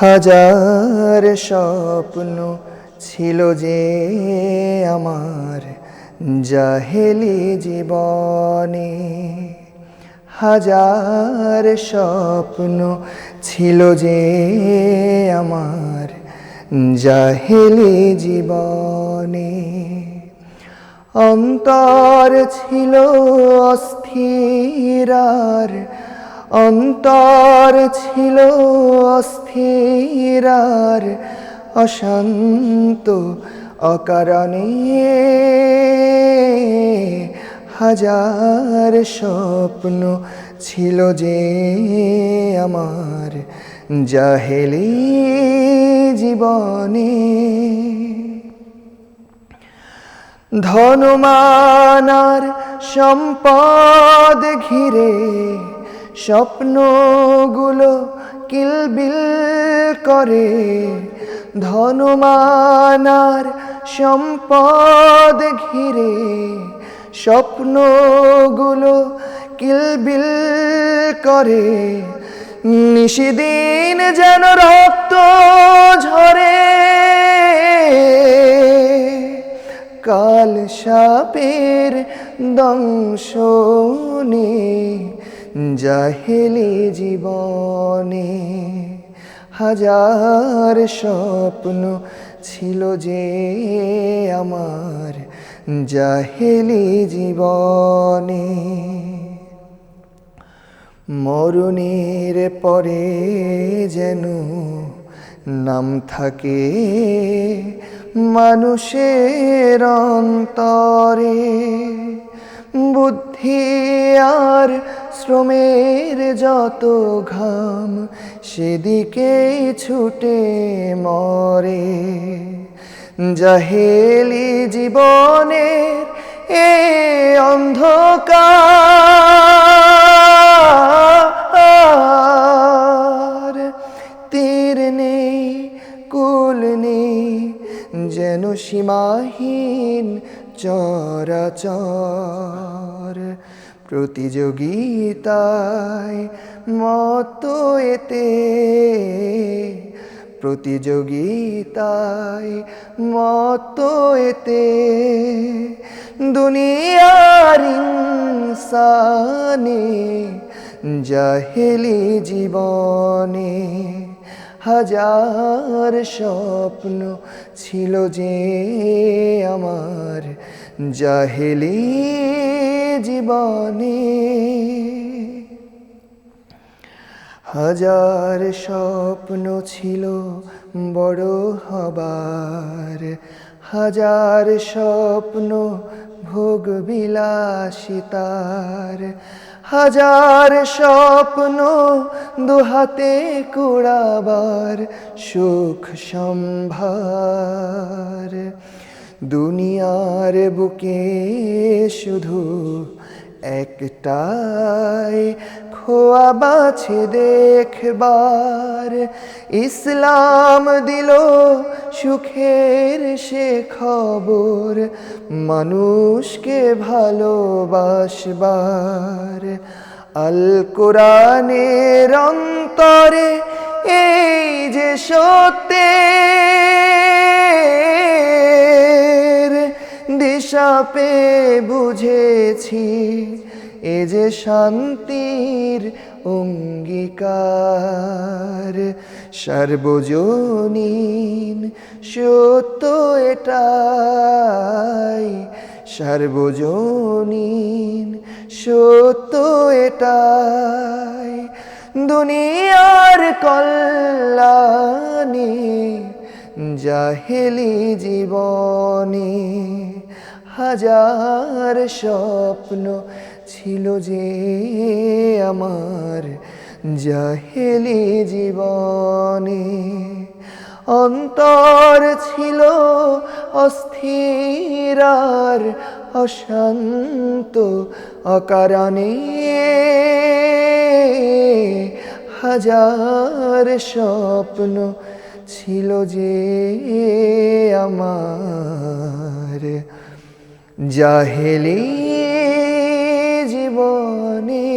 হাজার স্বপ্ন ছিল যে আমার জাহেলি জীবনে, হাজার স্বপ্ন ছিল যে আমার জাহেলি জীবনে। অন্তর ছিল অস্থির আর অন্তর ছিল অস্থির আর অশান্ত অকারণে। হাজার স্বপ্ন ছিল যে আমার জাহেলি জীবনে। ধনমান আর সম্পদ ঘিরে স্বপ্নগুলো কিলবিল করে। ধনমান আর সম্পদ ঘিরে স্বপ্নগুলো কিলবিল করে। নিশিদিন যেন রক্ত ঝরে, কাল সাপের দংশনে জাহেলি জীবনে। হাজার স্বপ্ন ছিল যে আমার জাহেলি জীবনে। মরণের পরে যেন নাম থাকে মানুষের অন্তরে। বুদ্ধি আর শ্রমের যত ঘাম সেদিকেই ছুটে মরে। জাহেলি জীবনের এ অন্ধকার, তীর নেই কুল নেই যেন সীমাহীন চরাচর। প্রতিযোগিতায় মত এতে, প্রতিযোগিতায় মত এতে দুনিয়ার ইনসানে জাহেলি জীবনে। হাজার স্বপ্ন ছিল যে আমার জাহেলি জীবনে। হাজার স্বপ্ন ছিল বড় হবার, হাজার স্বপ্ন ভোগ বিলাসিতার। হাজার স্বপ্ন দুহাতে কুড়াবার সুখ সম্ভার। দুনিয়ার বুকে শুধু একটাই খোয়া বাছে দেখবার। ইসলাম দিল সুখের সে খবর মানুষকে ভালোবাসবার। আল কোরআনের অন্তরে এই যে সত্যের দিশা পেয়ে বুঝেছি, এ যে শান্তির অঙ্গীকার। সার্বজনীন সত্য এটাই, সার্বজনীন সত্য এটাই। দুনিয়ার কল্যাণে জাহেলি জীবনে। হাজার স্বপ্ন ছিল যে আমার জাহেলি জীবনে। অন্তর ছিল অস্থির আর অশান্ত অকারণে। হাজার স্বপ্ন ছিল যে আমার জাহেলি জীবনে।